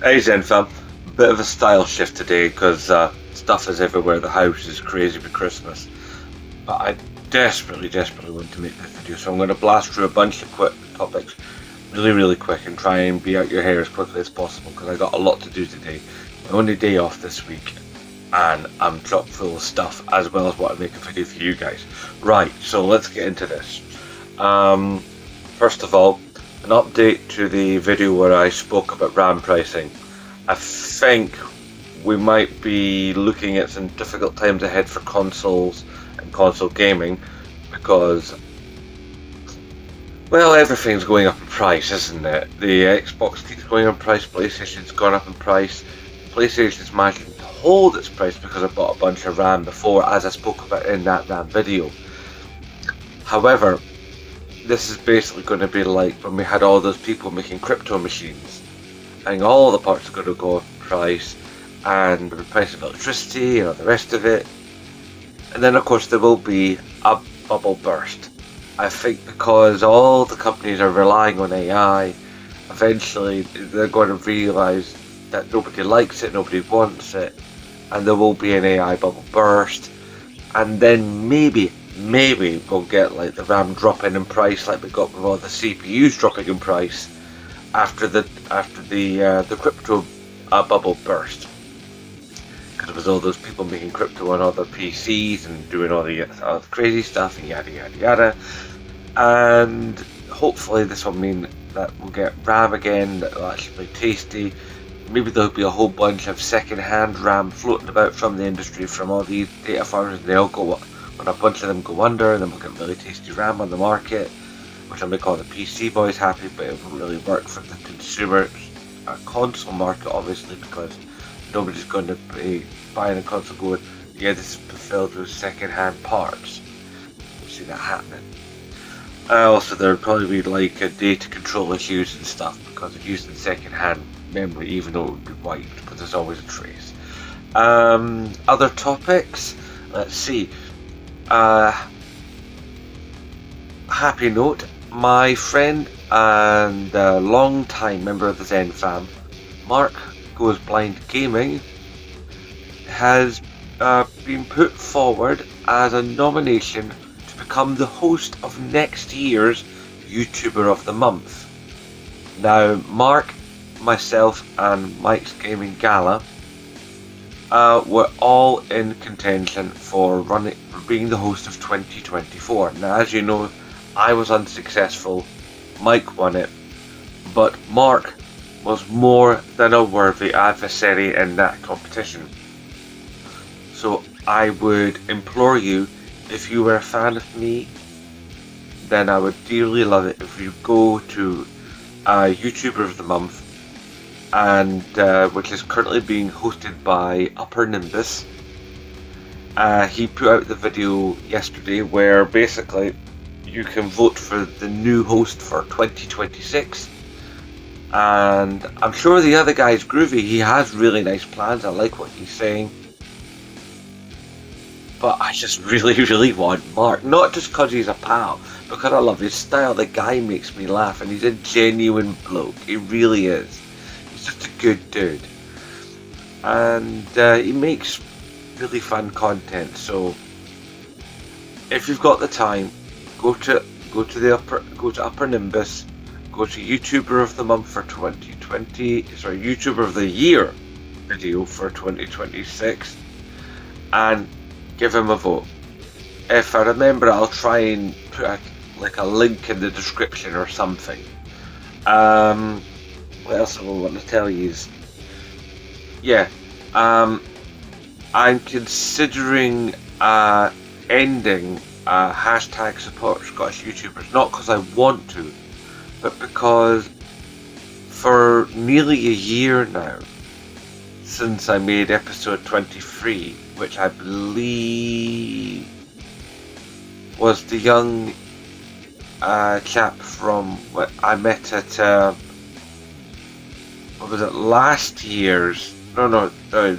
Hey Zen fam, bit of a style shift today because stuff is everywhere. The house is crazy for Christmas, but I desperately want to make this video, so I'm going to blast through a bunch of quick topics really quick and try and be out your hair as quickly as possible because I got a lot to do today. My only day off this week and I'm chock full of stuff as well as what I make a video for you guys. Right, so let's get into this. First of all, an update to the video where I spoke about RAM pricing. I think we might be looking at some difficult times ahead for consoles and console gaming because, well, everything's going up in price, isn't it? The Xbox keeps going up in price, PlayStation's gone up in price. PlayStation's managing to hold its price because I bought a bunch of RAM before, as I spoke about in that RAM video. However, this is basically going to be like when we had all those people making crypto machines, and all the parts are going to go up in price, and the price of electricity and all the rest of it. And then of course there will be a bubble burst. I think because all the companies are relying on AI, eventually they're going to realise that nobody likes it, nobody wants it, and there will be an AI bubble burst, and then maybe we'll get like the RAM dropping in price like we got with all the CPUs dropping in price after the crypto bubble burst, because it was all those people making crypto on other PCs and doing all the crazy stuff and yada, and hopefully this will mean that we'll get RAM again that will actually be tasty. Maybe there'll be a whole bunch of second-hand RAM floating about from the industry, from all these data farms, and they'll go up. When a bunch of them go under, and then we'll get really tasty RAM on the market, which will make all the PC boys happy, but it won't really work for the consumer console market, obviously, because nobody's going to be buying a console going, yeah, this is filled with second-hand parts. We'll see that happening. Also, there'll probably be like data control issues and stuff because of using second-hand memory, even though it would be wiped, but there's always a trace. Other topics, let's see. Happy note, my friend and long-time member of the Zen fam, Marc Goes Blind Gaming, has been put forward as a nomination to become the host of next year's YouTuber of the Month. Now, Marc, myself and Mike's Gaming Gala were all in contention for being the host of 2024. Now, as you know, I was unsuccessful, Mike won it, but Marc was more than a worthy adversary in that competition. So I would implore you, if you were a fan of me, then I would dearly love it if you go to YouTuber of the Month, and which is currently being hosted by Upper Nimbus. He put out the video yesterday where basically you can vote for the new host for 2026, and I'm sure the other guy's groovy. He has really nice plans. I like what he's saying, but I just really want Marc, not just because he's a pal, because I love his style. The guy makes me laugh and he's a genuine bloke. He really is. He's just a good dude, and he makes really fun content. So if you've got the time, go to Upper Nimbus, go to YouTuber of the Month for 2020, sorry, YouTuber of the Year video for 2026, and give him a vote. If I remember, I'll try and put a link in the description or something. What else I want to tell you is, yeah, I'm considering ending hashtag support Scottish YouTubers, not because I want to, but because for nearly a year now, since I made episode 23, which I believe was the young chap from what I met at what was it,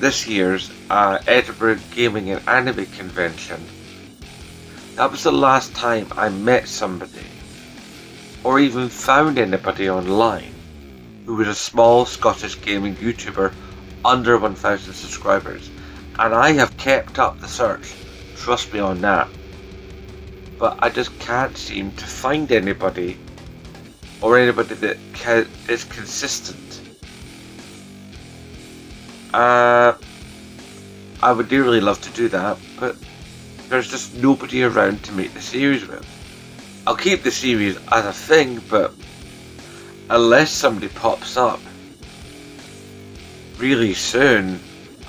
this year's Edinburgh Gaming and Anime Convention. That was the last time I met somebody, or even found anybody online, who was a small Scottish gaming YouTuber under 1,000 subscribers, and I have kept up the search, trust me on that, but I just can't seem to find anybody or anybody that is consistent. I would dearly love to do that, but there's just nobody around to make the series with. I'll keep the series as a thing, but unless somebody pops up really soon,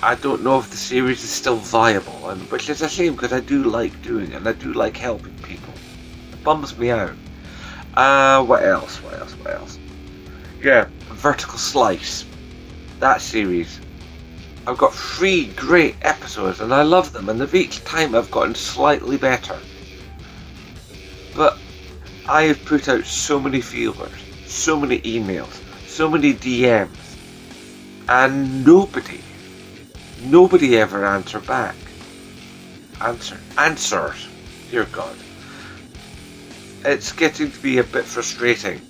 I don't know if the series is still viable, and which is a shame because I do like doing it and I do like helping people. It bums me out. What else? Yeah, Vertical Slice. That series. I've got 3 great episodes and I love them, and each time I've gotten slightly better. But I have put out so many feelers, so many emails, so many DMs, and nobody ever answers back. Answers. Dear God. It's getting to be a bit frustrating.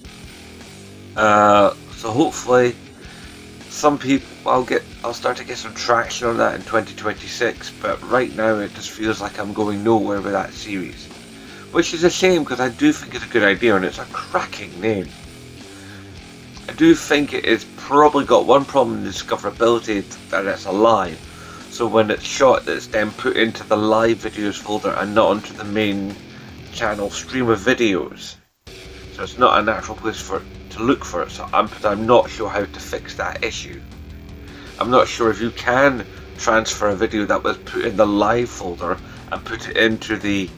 So hopefully some people, I'll start to get some traction on that in 2026, but right now it just feels like I'm going nowhere with that series. Which is a shame because I do think it's a good idea and it's a cracking name. I do think it is probably got one problem in discoverability, that it's a live. So when it's shot, it's then put into the live videos folder and not onto the main channel stream of videos. So it's not a natural place for it to look for it. So I'm not sure how to fix that issue. I'm not sure if you can transfer a video that was put in the live folder and put it into the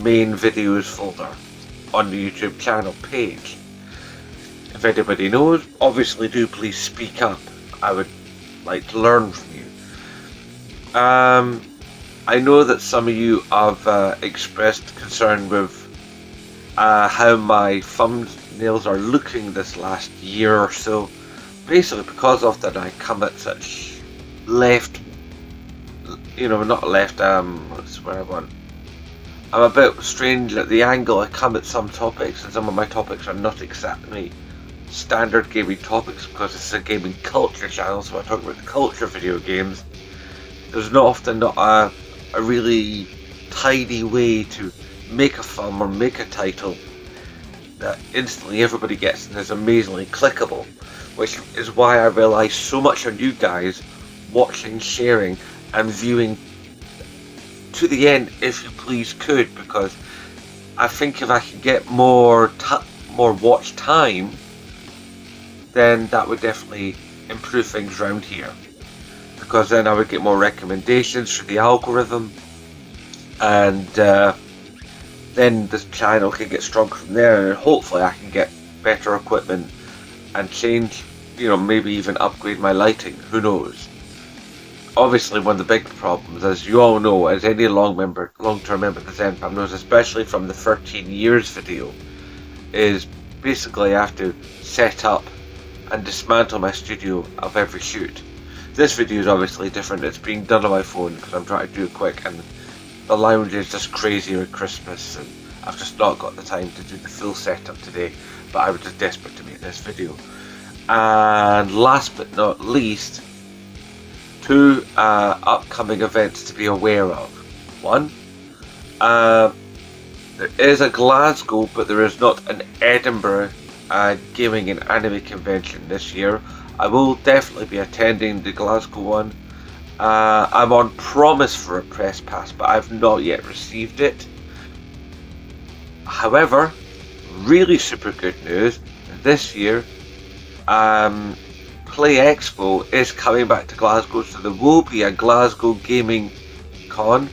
main videos folder on the YouTube channel page. If anybody knows, obviously do please speak up. I would like to learn from you. I know that some of you have expressed concern with how my thumbnails are looking this last year or so. Basically because of that I come at such not left, what's where I want. I'm a bit strange at the angle I come at some topics, and some of my topics are not exactly standard gaming topics because it's a gaming culture channel, so I talk about the culture of video games. There's not a really tidy way to make a thumb or make a title that instantly everybody gets and is amazingly clickable, which is why I rely so much on you guys watching, sharing and viewing to the end if you please could, because I think if I could get more watch time, then that would definitely improve things around here, because then I would get more recommendations through the algorithm, and then this channel can get stronger from there, and hopefully I can get better equipment and change, maybe even upgrade my lighting, who knows. Obviously one of the big problems, as you all know, as any long-term member of the Zen fam knows, especially from the 13 years video, is basically I have to set up and dismantle my studio of every shoot. This video is obviously different, it's being done on my phone because I'm trying to do it quick, and the lounge is just crazy at Christmas and I've just not got the time to do the full setup today, but I was just desperate to make this video. And last but not least, 2 upcoming events to be aware of. One, there is a Glasgow, but there is not an Edinburgh gaming and anime convention this year. I will definitely be attending the Glasgow one. I'm on promise for a press pass, but I've not yet received it. However, really super good news, this year Play Expo is coming back to Glasgow, so there will be a Glasgow Gaming Con,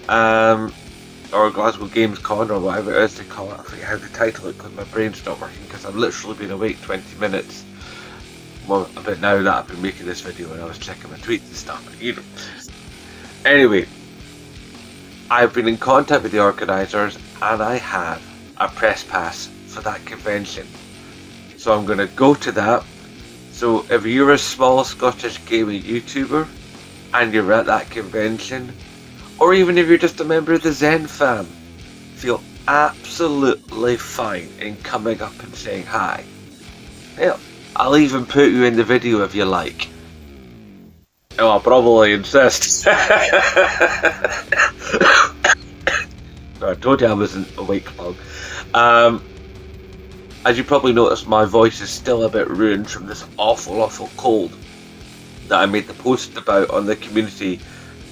or Glasgow Games Con, or whatever it is they call it. I forget how to title it because my brain's not working, because I've literally been awake 20 minutes. Well, a bit now that I've been making this video and I was checking my tweets and stuff. Anyway, I've been in contact with the organisers and I have a press pass for that convention. So I'm going to go to that. So if you're a small Scottish gaming YouTuber and you're at that convention, or even if you're just a member of the Zen fam, feel absolutely fine in coming up and saying hi. Hell, I'll even put you in the video if you like. Oh, I'll probably insist. I told you I wasn't awake long. As you probably noticed, my voice is still a bit ruined from this awful cold that I made the post about on the community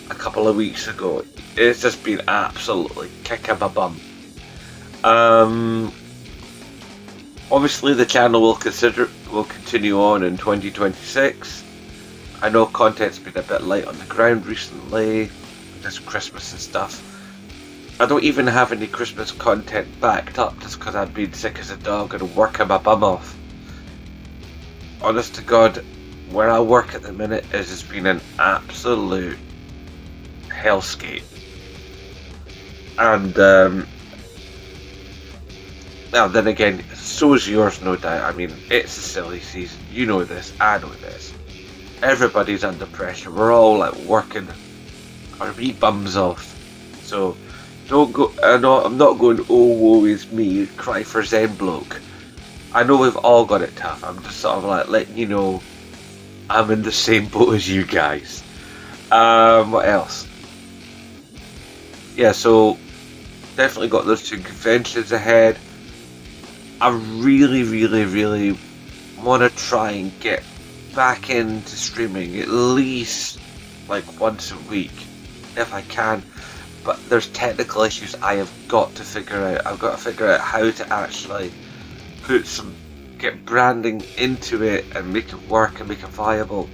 a couple of weeks ago. It's just been absolutely kicking my bum. Obviously the channel will continue on in 2026. I know content's been a bit light on the ground recently, with this Christmas and stuff. I don't even have any Christmas content backed up just because I've been sick as a dog and working my bum off. Honest to God, where I work at the minute has just been an absolute hellscape. And now then again, so is yours, no doubt. I mean, it's a silly season. You know this, I know this. Everybody's under pressure. We're all like working our wee bums off. So don't go. I'm not going, oh woe is me, cry for Zen bloke. I know we've all got it tough. I'm just sort of like letting you know I'm in the same boat as you guys. What else? Yeah, so definitely got those 2 conventions ahead. I really want to try and get back into streaming at least like once a week if I can, but there's technical issues I have got to figure out. I've got to figure out how to actually get branding into it and make it work and make it viable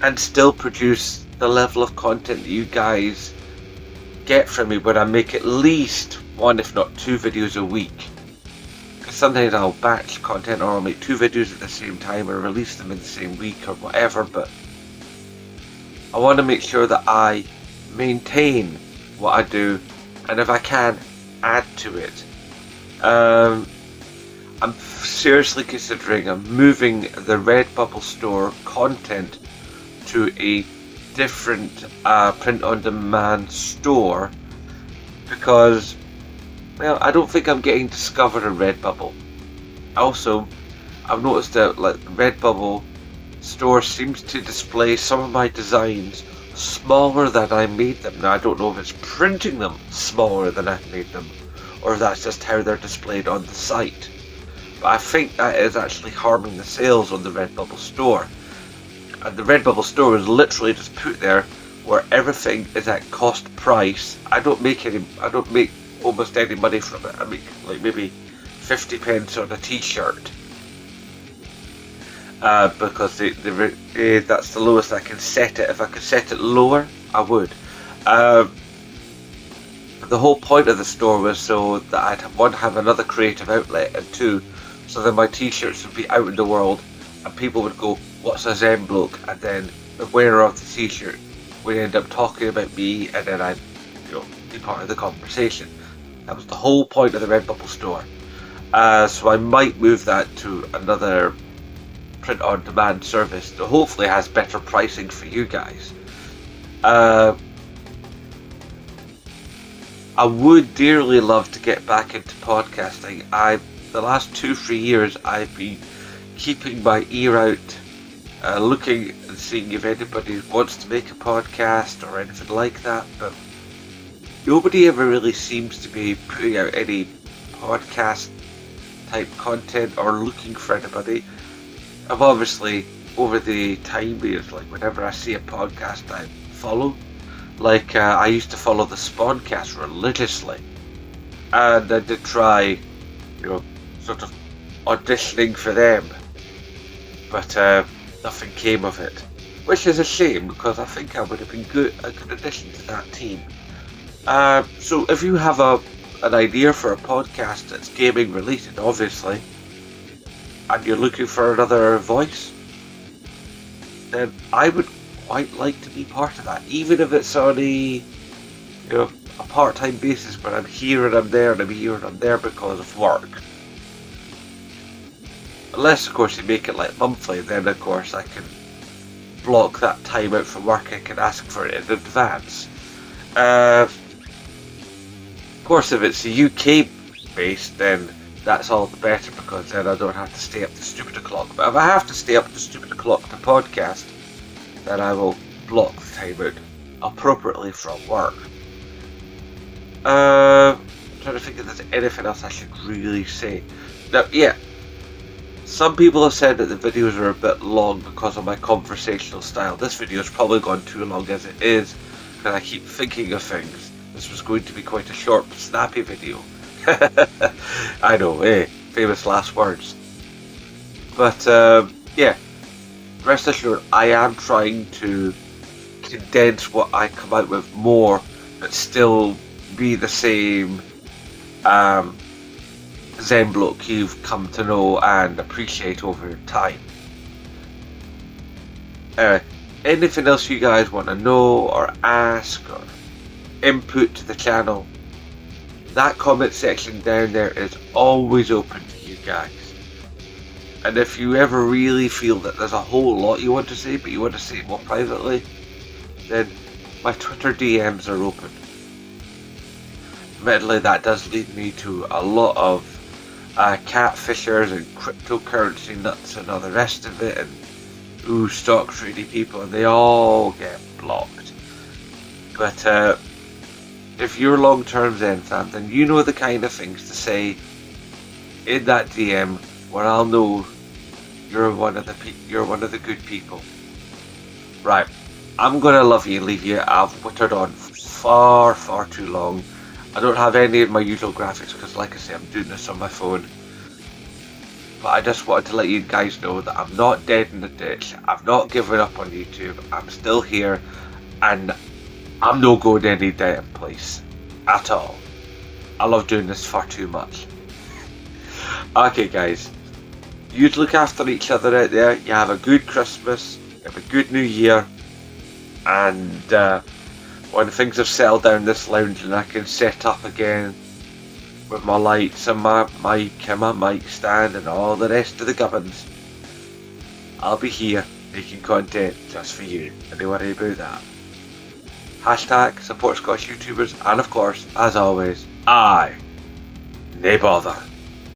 and still produce the level of content that you guys get from me, where I make at least 1 if not 2 videos a week. Sometimes I'll batch content or I'll make 2 videos at the same time or release them in the same week or whatever, but I want to make sure that I maintain what I do and if I can, add to it. I'm seriously considering moving the Redbubble store content to a different print-on-demand store because, well, I don't think I'm getting discovered in Redbubble. Also, I've noticed that like Redbubble store seems to display some of my designs smaller than I made them. Now I don't know if it's printing them smaller than I made them, or if that's just how they're displayed on the site. But I think that is actually harming the sales on the Redbubble store. And the Redbubble store is literally just put there where everything is at cost price. I don't make almost any money from it. I make like maybe 50 pence on a t-shirt because that's the lowest I can set it. If I could set it lower, I would. The whole point of the store was so that I'd have another creative outlet, and 2, so that my t-shirts would be out in the world and people would go, what's a Zen bloke? And then the wearer of the t-shirt would end up talking about me, and then I'd be part of the conversation. That was the whole point of the Redbubble store. So I might move that to another print-on-demand service that hopefully has better pricing for you guys. I would dearly love to get back into podcasting. The last 2-3 years I've been keeping my ear out, looking and seeing if anybody wants to make a podcast or anything like that, but nobody ever really seems to be putting out any podcast type content or looking for anybody. I've obviously, over the time years, like whenever I see a podcast I follow, like I used to follow the Spawncast religiously, and I did try, sort of auditioning for them, but nothing came of it, which is a shame because I think I would have been a good addition to that team. So if you have an idea for a podcast that's gaming related, obviously, and you're looking for another voice, then I would quite like to be part of that, even if it's on a part-time basis where I'm here and I'm there and I'm here and I'm there because of work. Unless, of course, you make it like monthly, then of course I can block that time out from work. I can ask for it in advance. Of course, if it's UK based, then that's all the better, because then I don't have to stay up to stupid o'clock. But if I have to stay up to stupid o'clock to podcast, then I will block the time out appropriately from work. I'm trying to think if there's anything else I should really say. Now, yeah, some people have said that the videos are a bit long because of my conversational style. This video has probably gone too long as it is, because I keep thinking of things. This was going to be quite a short, snappy video. I know, famous last words. But, yeah, rest assured, I am trying to condense what I come out with more, but still be the same Zen bloke you've come to know and appreciate over time. Anything else you guys want to know or ask or input to the channel, that comment section down there is always open to you guys. And if you ever really feel that there's a whole lot you want to say, but you want to say it more privately, then my Twitter DMs are open. Admittedly, that does lead me to a lot of catfishers and cryptocurrency nuts and all the rest of it, and stock trading people, and they all get blocked. But if you're long-term Zen fan, then you know the kind of things to say in that DM where I'll know you're one of the good people. Right, I'm gonna love you and leave you. I've wittered on far too long. I don't have any of my usual graphics because, like I say, I'm doing this on my phone. But I just wanted to let you guys know that I'm not dead in the ditch. I've not given up on YouTube. I'm still here, and I'm not going any damn place at all. I love doing this far too much. Okay, guys, you look after each other out there. You have a good Christmas. You have a good New Year, and when things have settled down this lounge and I can set up again with my lights and my mic and my mic stand and all the rest of the gubbins, I'll be here making content just for you. Don't worry about that. Hashtag support Scottish YouTubers, and of course, as always, nae bother.